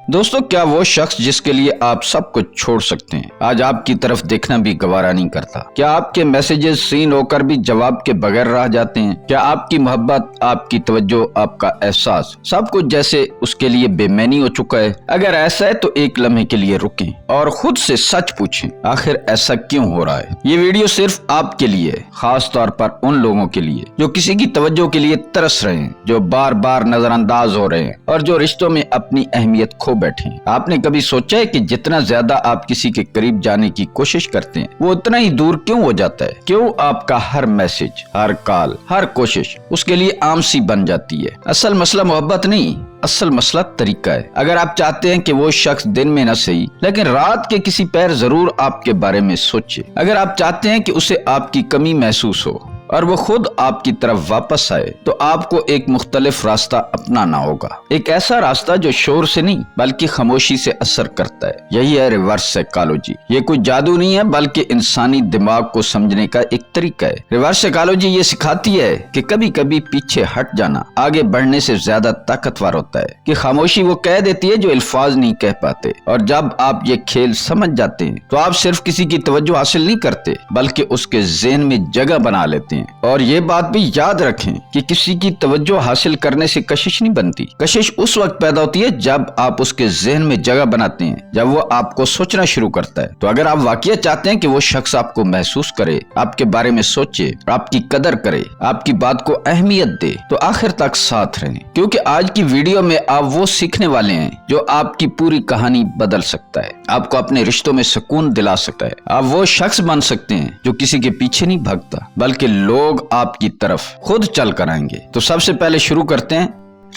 दोस्तों, क्या वो शख्स जिसके लिए आप सब कुछ छोड़ सकते हैं आज आपकी तरफ देखना भी गवारा नहीं करता? क्या आपके मैसेजेस सीन होकर भी जवाब के बगैर रह जाते हैं? क्या आपकी मोहब्बत, आपकी तवज्जो, आपका एहसास सब कुछ जैसे उसके लिए बेमैनी हो चुका है? अगर ऐसा है तो एक लम्हे के लिए रुकें और खुद से सच पूछें, आखिर ऐसा क्यों हो रहा है? ये वीडियो सिर्फ आपके लिए है, खास तौर पर उन लोगों के लिए जो किसी की तवज्जो के लिए तरस रहे हैं, जो बार बार नजरअंदाज हो रहे हैं और जो रिश्तों में अपनी अहमियत खो बैठे हैं। आपने कभी सोचा है कि जितना ज्यादा आप किसी के करीब जाने की कोशिश करते हैं, वो उतना ही दूर क्यों हो जाता है? क्यों आपका हर मैसेज, हर कॉल, हर कोशिश उसके लिए आम सी बन जाती है? असल मसला मोहब्बत नहीं, असल मसला तरीका है। अगर आप चाहते हैं कि वो शख्स दिन में न सही लेकिन रात के किसी पैर जरूर आपके बारे में सोचे, अगर आप चाहते हैं कि उसे आपकी कमी महसूस हो और वो खुद आपकी तरफ वापस आए, तो आपको एक मुख्तलिफ रास्ता अपनाना होगा। एक ऐसा रास्ता जो शोर से नहीं बल्कि खामोशी से असर करता है। यही है रिवर्स साइकोलॉजी। ये कोई जादू नहीं है बल्कि इंसानी दिमाग को समझने का एक तरीका है। रिवर्स साइकोलॉजी ये सिखाती है कि कभी कभी पीछे हट जाना आगे बढ़ने से ज्यादा ताकतवर होता है, कि खामोशी वो कह देती है जो अल्फाज नहीं कह पाते। और जब आप ये खेल समझ जाते हैं तो आप सिर्फ किसी की तवज्जो हासिल नहीं करते बल्कि उसके ज़हन में जगह बना लेते हैं। और ये बात भी याद रखें कि किसी की तवज्जो हासिल करने से कशिश नहीं बनती। कशिश उस वक्त पैदा होती है जब आप उसके ज़हन में जगह बनाते हैं, जब वो आपको सोचना शुरू करता है। तो अगर आप वाकई चाहते हैं कि वो शख्स आपको महसूस करे, आपके बारे में सोचे, आपकी कदर करे, आपकी बात को अहमियत दे, तो आखिर तक साथ रहें, क्योंकि आज की वीडियो में आप वो सीखने वाले हैं जो आपकी पूरी कहानी बदल सकता है, आपको अपने रिश्तों में सुकून दिला सकता है। आप वो शख्स बन सकते हैं जो किसी के पीछे नहीं भागता बल्कि लोग आपकी तरफ खुद चल कर आएंगे। तो सबसे पहले शुरू करते हैं,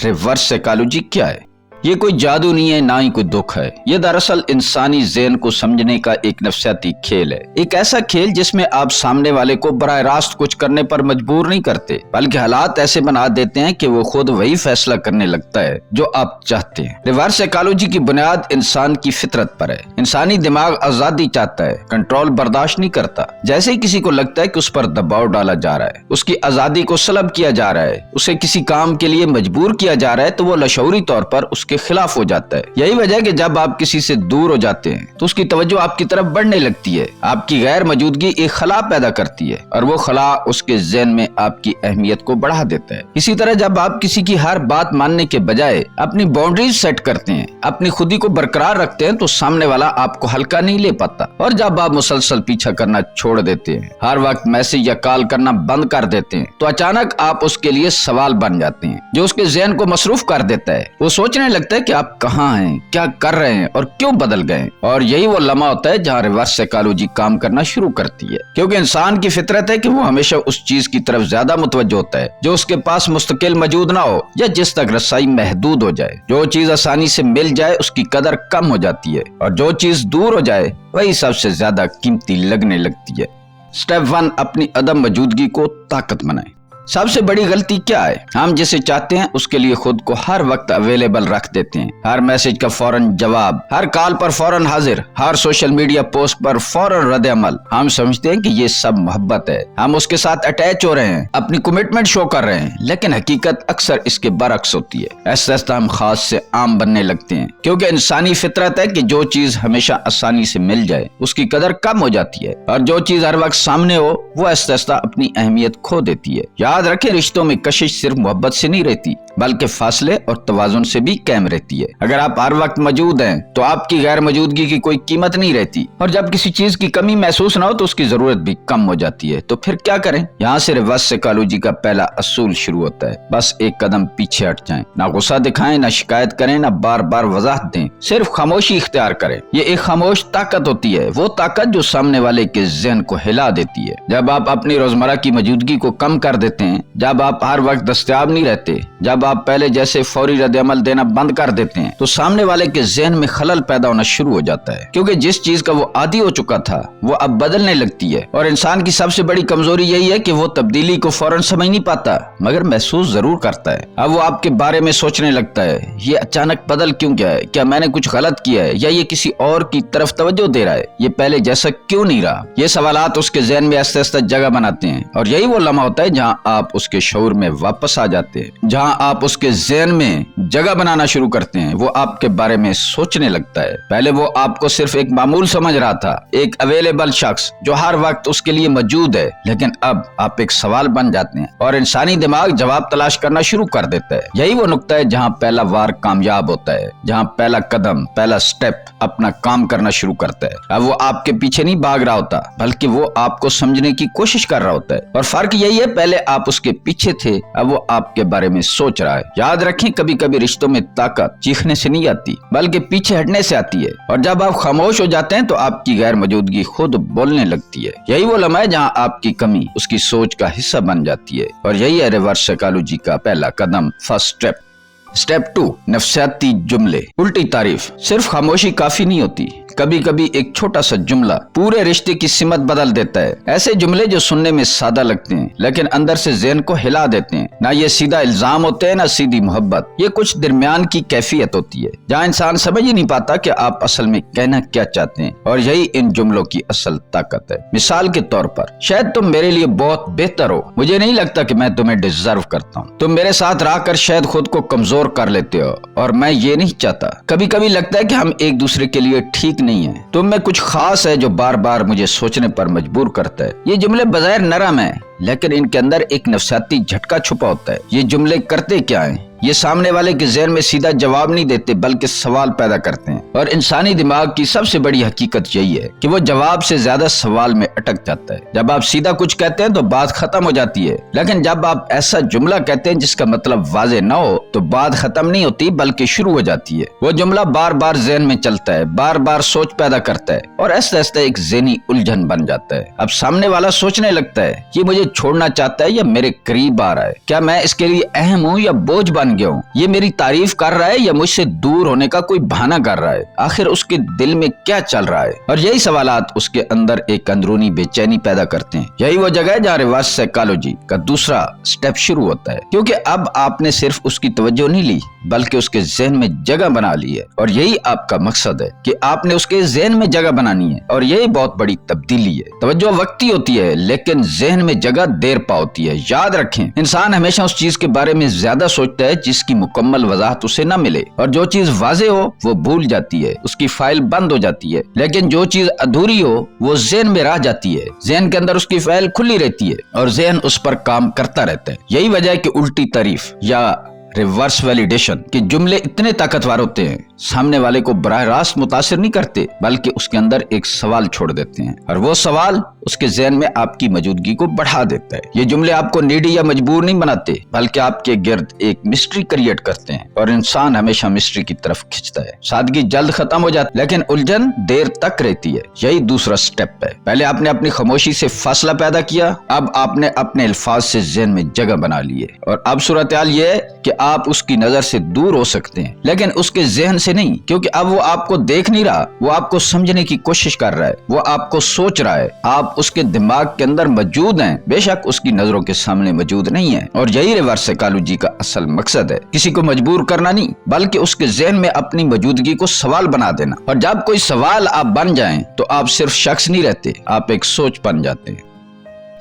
रिवर्स साइकोलॉजी क्या है? ये कोई जादू नहीं है, ना ही कोई दुख है। ये दरअसल इंसानी ज़हन को समझने का एक नफ्सियाती खेल है। एक ऐसा खेल जिसमें आप सामने वाले को बराह रास्त कुछ करने पर मजबूर नहीं करते बल्कि हालात ऐसे बना देते हैं कि वो खुद वही फैसला करने लगता है जो आप चाहते हैं। रिवर्स साइकोलॉजी की बुनियाद इंसान की फितरत पर है। इंसानी दिमाग आजादी चाहता है, कंट्रोल बर्दाश्त नहीं करता। जैसे ही किसी को लगता है कि उस पर दबाव डाला जा रहा है, उसकी आजादी को सलब किया जा रहा है, उसे किसी काम के लिए मजबूर किया जा रहा है, तो वो लशऊरी तौर पर के खिलाफ हो जाता है। यही वजह है कि जब आप किसी से दूर हो जाते हैं तो उसकी तवज्जो आपकी तरफ बढ़ने लगती है। आपकी गैर मौजूदगी एक खला पैदा करती है और वो खला उसके ज़हन में आपकी अहमियत को बढ़ा देता है। इसी तरह जब आप किसी की हर बात मानने के बजाय अपनी बाउंड्रीज सेट करते हैं, अपनी खुदी को बरकरार रखते हैं, तो सामने वाला आपको हल्का नहीं ले पाता। और जब आप मुसलसल पीछा करना छोड़ देते हैं, हर वक्त मैसेज या कॉल करना बंद कर देते हैं, तो अचानक आप उसके लिए सवाल बन जाते हैं जो उसके ज़हन को मसरूफ कर देता है। वो सोचने लगता है कि आप कहाँ हैं, क्या कर रहे हैं और क्यों बदल गए। और यही वो लम्हा होता है जहाँ रिवर्स साइकोलॉजी काम करना शुरू करती है, क्योंकि इंसान की फितरत है कि वो हमेशा उस चीज की तरफ ज्यादा मुतवज्जो होता है जो उसके पास मुस्तकिल मौजूद ना हो या जिस तक रसाई महदूद हो जाए। जो चीज आसानी से मिल जाए उसकी कदर कम हो जाती है और जो चीज दूर हो जाए वही सबसे ज्यादा कीमती लगने लगती है। स्टेप 1, अपनी अदम मौजूदगी को ताकत बनाएं। सबसे बड़ी गलती क्या है? हम जिसे चाहते हैं उसके लिए खुद को हर वक्त अवेलेबल रख देते हैं। हर मैसेज का फौरन जवाब, हर कॉल पर फौरन हाजिर, हर सोशल मीडिया पोस्ट पर फौरन रद्द अमल। हम समझते हैं कि ये सब मोहब्बत है, हम उसके साथ अटैच हो रहे हैं, अपनी कमिटमेंट शो कर रहे हैं, लेकिन हकीकत अक्सर इसके बरक्स होती है। ऐसा हम खास से आम बनने लगते हैं, क्योंकि इंसानी फितरत है कि जो चीज हमेशा आसानी से मिल जाए उसकी कदर कम हो जाती है और जो चीज हर वक्त सामने हो वो आहिस्ता अपनी अहमियत खो देती है। याद रखें, रिश्तों में कशिश सिर्फ मोहब्बत से नहीं रहती बल्कि फासले और तवाजुन से भी कायम रहती है। अगर आप हर वक्त मौजूद हैं तो आपकी गैर मौजूदगी की कोई कीमत नहीं रहती, और जब किसी चीज की कमी महसूस ना हो तो उसकी जरूरत भी कम हो जाती है। तो फिर क्या करें? यहाँ से रिवर्स साइकोलॉजी का पहला असूल शुरू होता है, बस एक कदम पीछे हट जाएं। ना गुस्सा दिखाएं, ना शिकायत करें, ना बार बार वजाहत दें, सिर्फ खामोशी इख्तियार करें। ये एक खामोश ताकत होती है, वो ताकत जो सामने वाले के ज़हन को हिला देती है। जब आप अपनी रोजमर्रा की मौजूदगी को कम कर देते हैं, जब आप हर वक्त दस्तयाब नहीं रहते, जब आप पहले जैसे फौरी रद्द-ए-अमल देना बंद कर देते हैं, तो सामने वाले के ज़हन में खलल पैदा होना शुरू हो जाता है, क्योंकि जिस चीज का वो आदी हो चुका था वो अब बदलने लगती है। और इंसान की सबसे बड़ी कमजोरी यही है कि वो तब्दीली को फौरन समझ नहीं पाता मगर महसूस जरूर करता है। अब वो आपके बारे में सोचने लगता है, ये अचानक बदल क्यों गया है? क्या मैंने कुछ गलत किया है या ये किसी और की तरफ तवज्जो दे रहा है? ये पहले जैसा क्यों नहीं रहा? ये सवालात उसके ज़हन में आहिस्ता आहिस्ता जगह बनाते हैं और यही वो लम्हा होता है जहाँ آپ اس کے شعور میں واپس آ جاتے ہیں، جہاں آپ اس کے ذہن میں جگہ بنانا شروع کرتے ہیں، وہ آپ کے بارے میں سوچنے لگتا ہے۔ پہلے وہ آپ کو صرف ایک معمول سمجھ رہا تھا، ایک اویلیبل شخص جو ہر وقت اس کے لیے موجود ہے، لیکن اب آپ ایک سوال بن جاتے ہیں اور انسانی دماغ جواب تلاش کرنا شروع کر دیتا ہے۔ یہی وہ نقطہ ہے جہاں پہلا وار کامیاب ہوتا ہے، جہاں پہلا قدم، پہلا سٹیپ اپنا کام کرنا شروع کرتا ہے۔ اب وہ آپ کے پیچھے نہیں بھاگ رہا ہوتا، بلکہ وہ آپ کو سمجھنے کی کوشش کر رہا ہوتا ہے، اور فرق یہی ہے، پہلے آپ اس کے پیچھے تھے، اب وہ آپ کے بارے میں سوچ رہا ہے۔ یاد رکھیں، کبھی کبھی رشتوں میں طاقت چیخنے سے نہیں آتی، بلکہ پیچھے ہٹنے سے آتی ہے، اور جب آپ خاموش ہو جاتے ہیں تو آپ کی غیر موجودگی خود بولنے لگتی ہے۔ یہی وہ لمحہ ہے جہاں آپ کی کمی اس کی سوچ کا حصہ بن جاتی ہے، اور یہی ہے ریورس سائیکالوجی کا پہلا قدم، فرسٹ سٹیپ۔ سٹیپ 2، نفسیاتی جملے، الٹی تعریف۔ صرف خاموشی کافی نہیں ہوتی، کبھی کبھی ایک چھوٹا سا جملہ پورے رشتے کی سمت بدل دیتا ہے۔ ایسے جملے جو سننے میں سادہ لگتے ہیں لیکن اندر سے ذہن کو ہلا دیتے ہیں۔ نہ یہ سیدھا الزام ہوتے ہیں، نہ سیدھی محبت، یہ کچھ درمیان کی کیفیت ہوتی ہے، جہاں انسان سمجھ ہی نہیں پاتا کہ آپ اصل میں کہنا کیا چاہتے ہیں، اور یہی ان جملوں کی اصل طاقت ہے۔ مثال کے طور پر، شاید تم میرے لیے بہت بہتر ہو، مجھے نہیں لگتا کہ میں تمہیں ڈیزرو کرتا ہوں، تم میرے ساتھ رہ کر شاید خود کو کمزور کر لیتے ہو، اور میں یہ نہیں چاہتا۔ کبھی کبھی لگتا ہے کہ ہم ایک دوسرے کے لیے ٹھیک نہیں ہیں، تم میں کچھ خاص ہے جو بار بار مجھے سوچنے پر مجبور کرتا ہے۔ یہ جملے بظاہر نرم ہیں، لیکن ان کے اندر ایک نفسیاتی جھٹکا چھپا ہوتا ہے۔ یہ جملے کرتے کیا ہیں؟ یہ سامنے والے کے ذہن میں سیدھا جواب نہیں دیتے، بلکہ سوال پیدا کرتے ہیں، اور انسانی دماغ کی سب سے بڑی حقیقت یہی ہے کہ وہ جواب سے زیادہ سوال میں اٹک جاتا ہے۔ جب آپ سیدھا کچھ کہتے ہیں تو بات ختم ہو جاتی ہے، لیکن جب آپ ایسا جملہ کہتے ہیں جس کا مطلب واضح نہ ہو تو بات ختم نہیں ہوتی بلکہ شروع ہو جاتی ہے۔ وہ جملہ بار بار ذہن میں چلتا ہے، بار بار سوچ پیدا کرتا ہے، اور ایسا ایسا ایک ذہنی الجھن بن جاتا ہے۔ اب سامنے والا سوچنے لگتا ہے، یہ مجھے چھوڑنا چاہتا ہے یا میرے قریب آ رہا ہے؟ کیا میں اس کے لیے اہم ہوں یا بوجھ بن گیا ہوں؟ یہ میری تعریف کر رہا ہے یا مجھ سے دور ہونے کا کوئی بہانہ کر رہا ہے؟ آخر اس کے دل میں کیا چل رہا ہے؟ اور یہی سوالات اس کے اندر ایک اندرونی بے چینی پیدا کرتے ہیں۔ یہی وہ جگہ ہے جہاں ریورس سائیکالوجی کا دوسرا سٹیپ شروع ہوتا ہے، کیونکہ اب آپ نے صرف اس کی توجہ نہیں لی بلکہ اس کے ذہن میں جگہ بنا لی ہے، اور یہی آپ کا مقصد ہے کہ آپ نے اس کے ذہن میں جگہ بنانی ہے، اور یہی بہت بڑی تبدیلی ہے۔ توجہ وقتی ہوتی ہے لیکن ذہن میں جگہ دیر پا ہوتی ہے۔ یاد رکھیں، انسان ہمیشہ اس چیز کے بارے میں زیادہ سوچتا ہے جس کی مکمل وضاحت اسے نہ ملے، اور جو چیز واضح ہو وہ بھول جاتی ہے، اس کی فائل بند ہو جاتی ہے، لیکن جو چیز ادھوری ہو وہ ذہن میں رہ جاتی ہے، ذہن کے اندر اس کی فائل کھلی رہتی ہے اور ذہن اس پر کام کرتا رہتا ہے۔ یہی وجہ ہے کہ الٹی تعریف یا ریورس ویلیڈیشن کے جملے اتنے طاقتور ہوتے ہیں، سامنے والے کو براہ راست متاثر نہیں کرتے بلکہ اس کے اندر ایک سوال چھوڑ دیتے ہیں، اور وہ سوال اس کے ذہن میں آپ کی موجودگی کو بڑھا دیتا ہے۔ یہ جملے آپ کو نیڈی یا مجبور نہیں بناتے بلکہ آپ کے گرد ایک مسٹری کریٹ کرتے ہیں، اور انسان ہمیشہ مسٹری کی طرف کھنچتا ہے۔ سادگی جلد ختم ہو جاتی ہے لیکن الجھن دیر تک رہتی ہے۔ یہی دوسرا سٹیپ ہے۔ پہلے آپ نے اپنی خاموشی سے فاصلہ پیدا کیا، اب آپ نے اپنے الفاظ سے ذہن میں جگہ بنا لی ہے، اور اب صورتحال یہ ہے کہ آپ اس کی نظر سے دور ہو سکتے ہیں لیکن اس کے ذہن سے نہیں، کیونکہ اب وہ آپ کو دیکھ نہیں رہا، وہ آپ کو سمجھنے کی کوشش کر رہا ہے، وہ آپ کو سوچ رہا ہے، آپ اس کے دماغ کے اندر موجود ہیں، بے شک اس کی نظروں کے سامنے موجود نہیں ہیں۔ اور یہی ریورس سائیکالوجی کا اصل مقصد ہے، کسی کو مجبور کرنا نہیں بلکہ اس کے ذہن میں اپنی موجودگی کو سوال بنا دینا، اور جب کوئی سوال آپ بن جائیں تو آپ صرف شخص نہیں رہتے، آپ ایک سوچ بن جاتے ہیں۔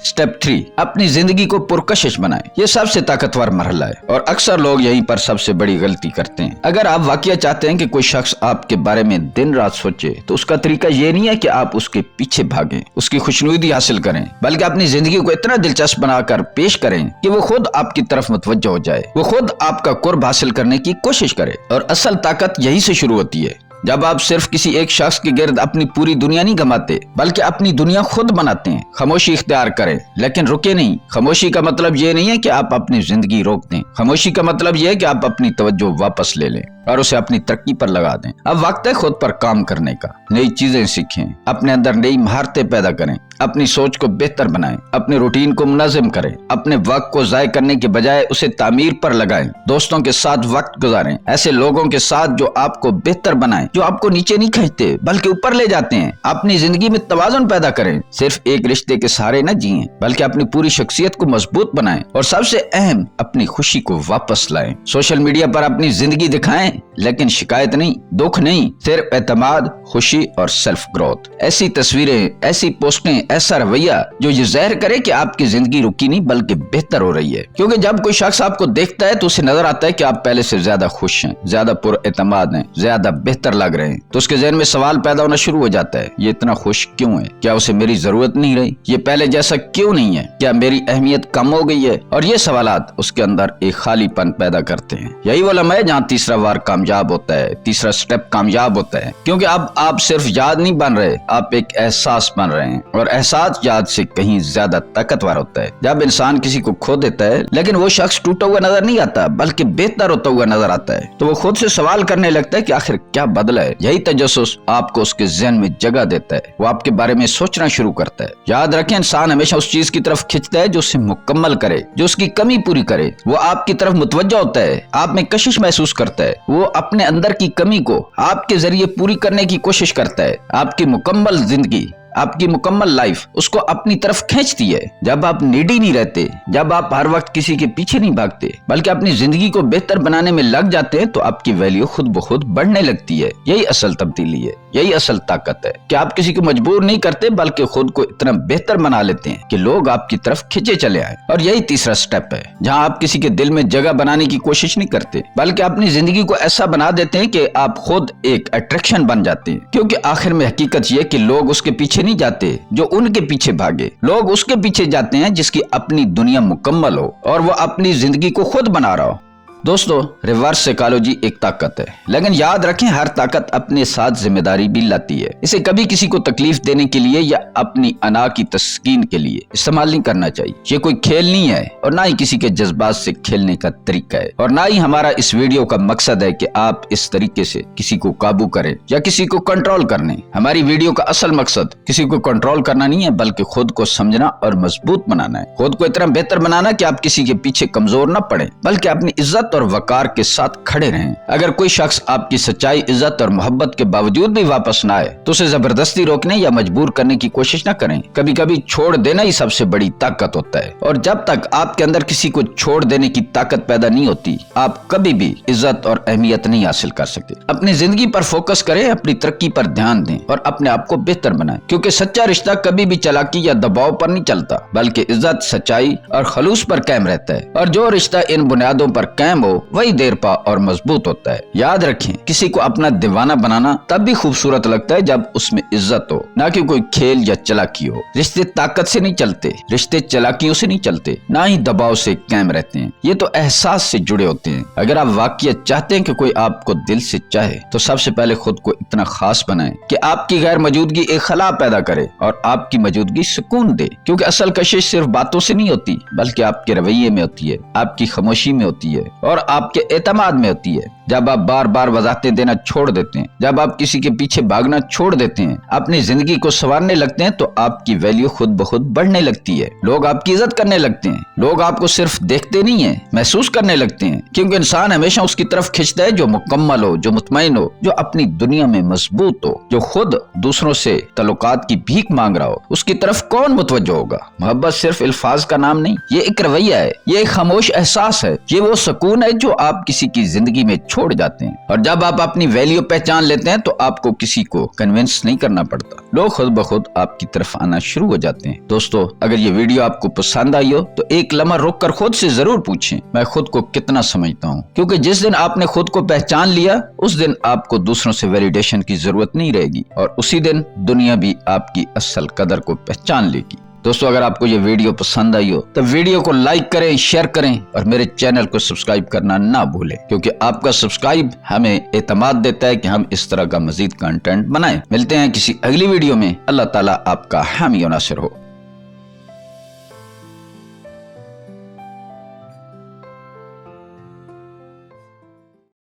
سٹیپ 3، اپنی زندگی کو پرکشش بنائیں۔ یہ سب سے طاقتور مرحلہ ہے اور اکثر لوگ یہیں پر سب سے بڑی غلطی کرتے ہیں۔ اگر آپ واقعہ چاہتے ہیں کہ کوئی شخص آپ کے بارے میں دن رات سوچے تو اس کا طریقہ یہ نہیں ہے کہ آپ اس کے پیچھے بھاگیں، اس کی خوشنودی حاصل کریں، بلکہ اپنی زندگی کو اتنا دلچسپ بنا کر پیش کریں کہ وہ خود آپ کی طرف متوجہ ہو جائے، وہ خود آپ کا قرب حاصل کرنے کی کوشش کرے۔ اور اصل طاقت یہی سے شروع ہوتی ہے، جب آپ صرف کسی ایک شخص کے گرد اپنی پوری دنیا نہیں گھماتے بلکہ اپنی دنیا خود بناتے ہیں۔ خاموشی اختیار کریں لیکن رکے نہیں۔ خاموشی کا مطلب یہ نہیں ہے کہ آپ اپنی زندگی روک دیں، خاموشی کا مطلب یہ ہے کہ آپ اپنی توجہ واپس لے لیں اور اسے اپنی ترقی پر لگا دیں۔ اب وقت ہے خود پر کام کرنے کا، نئی چیزیں سیکھیں، اپنے اندر نئی مہارتیں پیدا کریں، اپنی سوچ کو بہتر بنائیں، اپنے روٹین کو منظم کریں، اپنے وقت کو ضائع کرنے کے بجائے اسے تعمیر پر لگائیں، دوستوں کے ساتھ وقت گزاریں، ایسے لوگوں کے ساتھ جو آپ کو بہتر بنائیں، جو آپ کو نیچے نہیں کھینچتے بلکہ اوپر لے جاتے ہیں۔ اپنی زندگی میں توازن پیدا کریں، صرف ایک رشتے کے سہارے نہ جیئیں بلکہ اپنی پوری شخصیت کو مضبوط بنائیں، اور سب سے اہم، اپنی خوشی کو واپس لائیں۔ سوشل میڈیا پر اپنی زندگی دکھائیں लेकिन शिकायत नहीं, दुख नहीं, सिर्फ एतमाद, खुशी और सेल्फ ग्रोथ। ऐसी तस्वीरें, ऐसी पोस्टें, ऐसा रवैया जो ये ज़ाहिर करे कि आपकी जिंदगी रुकी नहीं बल्कि बेहतर हो रही है। क्योंकि जब कोई शख्स आपको देखता है तो उसे नजर आता है कि आप पहले से ज्यादा खुश हैं, ज्यादा पुरएतमाद हैं, ज्यादा बेहतर लग रहे हैं, तो उसके ज़हन में सवाल पैदा होना शुरू हो जाता है, ये इतना खुश क्यों है? क्या उसे मेरी जरूरत नहीं रही? ये पहले जैसा क्यों नहीं है? क्या मेरी अहमियत कम हो गई है? और ये सवालात उसके अंदर एक खालीपन पैदा करते हैं। यही वो लम्हा है जहाँ तीसरा वार कामयाब होता है, तीसरा स्टेप कामयाब होता है। क्योंकि अब आप सिर्फ याद नहीं बन रहे, आप एक एहसास बन रहे हैं, और एहसास याद से कहीं ज्यादा ताकतवर होता है। जब इंसान किसी को खो देता है लेकिन वो शख्स टूटा हुआ नजर नहीं आता बल्कि बेहतर होता हुआ नजर आता है, तो वो खुद से सवाल करने लगता है कि आखिर क्या बदला है। यही तजस्सुस आपको उसके ज़हन में जगह देता है, वो आपके बारे में सोचना शुरू करता है। याद रखें, इंसान हमेशा उस चीज की तरफ खिंचता है जो उसे मुकम्मल करे, जो उसकी कमी पूरी करे। वो आपकी तरफ मुतवज्जा होता है, आप में कशिश महसूस करता है, वो अपने अंदर की कमी को आपके जरिए पूरी करने की कोशिश करता है। आपकी मुकम्मल जिंदगी, आपकी मुकम्मल लाइफ उसको अपनी तरफ खींचती है। जब आप नीडी नहीं रहते, जब आप हर वक्त किसी के पीछे नहीं भागते बल्कि अपनी जिंदगी को बेहतर बनाने में लग जाते हैं, तो आपकी वैल्यू खुद ब खुद बढ़ने लगती है। यही असल तब्दीली है, यही असल ताकत है कि आप किसी को मजबूर नहीं करते बल्कि खुद को इतना बेहतर बना लेते हैं कि लोग आपकी तरफ खिंचे चले आए। और यही तीसरा स्टेप है जहाँ आप किसी के दिल में जगह बनाने की कोशिश नहीं करते बल्कि अपनी जिंदगी को ऐसा बना देते हैं कि आप खुद एक अट्रैक्शन बन जाते हैं। क्योंकि आखिर में हकीकत ये कि लोग उसके पीछे नहीं जाते जो उनके पीछे भागे, लोग उसके पीछे जाते हैं जिसकी अपनी दुनिया मुकम्मल हो और वो अपनी जिंदगी को खुद बना रहा हो। दोस्तों, रिवर्स साइकोलॉजी एक ताकत है, लेकिन याद रखें हर ताकत अपने साथ जिम्मेदारी भी लाती है। इसे कभी किसी को तकलीफ देने के लिए या अपनी अना की तस्कीन के लिए इस्तेमाल नहीं करना चाहिए। ये कोई खेल नहीं है और ना ही किसी के जज्बात से खेलने का तरीका है, और ना ही हमारा इस वीडियो का मकसद है कि आप इस तरीके से किसी को काबू करें या किसी को कंट्रोल करने। हमारी वीडियो का असल मकसद किसी को कंट्रोल करना नहीं है बल्कि खुद को समझना और मजबूत बनाना है। खुद को इतना बेहतर बनाना कि आप किसी के पीछे कमजोर न पड़े बल्कि अपनी इज्जत और वकार के साथ खड़े रहें। अगर कोई शख्स आपकी सच्चाई, इज्जत और मोहब्बत के बावजूद भी वापस ना आए तो उसे जबरदस्ती रोकने या मजबूर करने की कोशिश न करें। कभी कभी छोड़ देना ही सबसे बड़ी ताकत होता है, और जब तक आपके अंदर किसी को छोड़ देने की ताकत पैदा नहीं होती, आप कभी भी इज्जत और अहमियत नहीं हासिल कर सकते। अपनी जिंदगी पर फोकस करें, अपनी तरक्की पर ध्यान दें और अपने आप को बेहतर बनाएं। क्योंकि सच्चा रिश्ता कभी भी चालाकी या दबाव पर नहीं चलता बल्कि इज्जत, सच्चाई और खलूस पर कायम रहता है। और जो रिश्ता इन बुनियादों पर कायम हो वही देर पा और मजबूत होता है। याद रखें, किसी को अपना दीवाना बनाना तब भी खूबसूरत लगता है जब उसमें इज्जत हो, ना कि कोई खेल या चालाकी हो। रिश्ते ताकत से नहीं चलते, रिश्ते चालाकियों से नहीं चलते, ना ही दबाव से कायम रहते हैं। ये तो एहसास से जुड़े होते हैं। अगर आप वाकई चाहते हैं कि कोई आपको दिल से चाहे तो सबसे पहले खुद को इतना खास बनाएं कि आपकी गैर मौजूदगी एक खला पैदा करे और आपकी मौजूदगी सुकून दे। क्योंकि असल कशिश सिर्फ बातों से नहीं होती बल्कि आपके रवैये में होती है, आपकी खामोशी में होती है और आपके एतमाद में होती है। जब आप बार बार वजाहतें देना छोड़ देते हैं, जब आप किसी के पीछे भागना छोड़ देते हैं, अपनी जिंदगी को संवारने लगते हैं, तो आपकी वैल्यू खुद ब खुद बढ़ने लगती है। लोग आपकी इज्जत करने लगते हैं, लोग आपको सिर्फ देखते नहीं है, महसूस करने लगते हैं। क्योंकि इंसान हमेशा उसकी तरफ खिंचता है जो मुकम्मल हो, जो मुतमईन हो, जो अपनी दुनिया में मजबूत हो, जो खुद दूसरों से तल्लुकात की भीख मांग रहा हो। उसकी तरफ कौन मुतवज्जो होगा? मोहब्बत सिर्फ अल्फाज का नाम नहीं, ये एक रवैया है, ये एक खामोश एहसास है, ये वो सुकून है जो आप किसी की जिंदगी में छोड़ जाते हैं। और जब आप अपनी वैल्यू पहचान लेते हैं तो आपको किसी को कन्विंस नहीं करना पड़ता, लोग खुद ब खुद आपकी तरफ आना शुरू हो जाते हैं। दोस्तों, अगर ये वीडियो आपको पसंद आई हो तो एक लम्हा रुक कर खुद से जरूर पूछें, मैं खुद को कितना समझता हूँ। क्योंकि जिस दिन आपने खुद को पहचान लिया उस दिन आपको दूसरों से वैलिडेशन की जरूरत नहीं रहेगी और उसी दिन दुनिया भी आपकी असल कदर को पहचान लेगी। दोस्तों, अगर आपको ये वीडियो पसंद आई हो तो वीडियो को लाइक करें, शेयर करें और मेरे चैनल को सब्सक्राइब करना ना भूलें। क्योंकि आपका सब्सक्राइब हमें एतमाद देता है कि हम इस तरह का मजीद कंटेंट बनाएं। मिलते हैं किसी अगली वीडियो में। अल्लाह ताला आपका हामी और नासिर हो।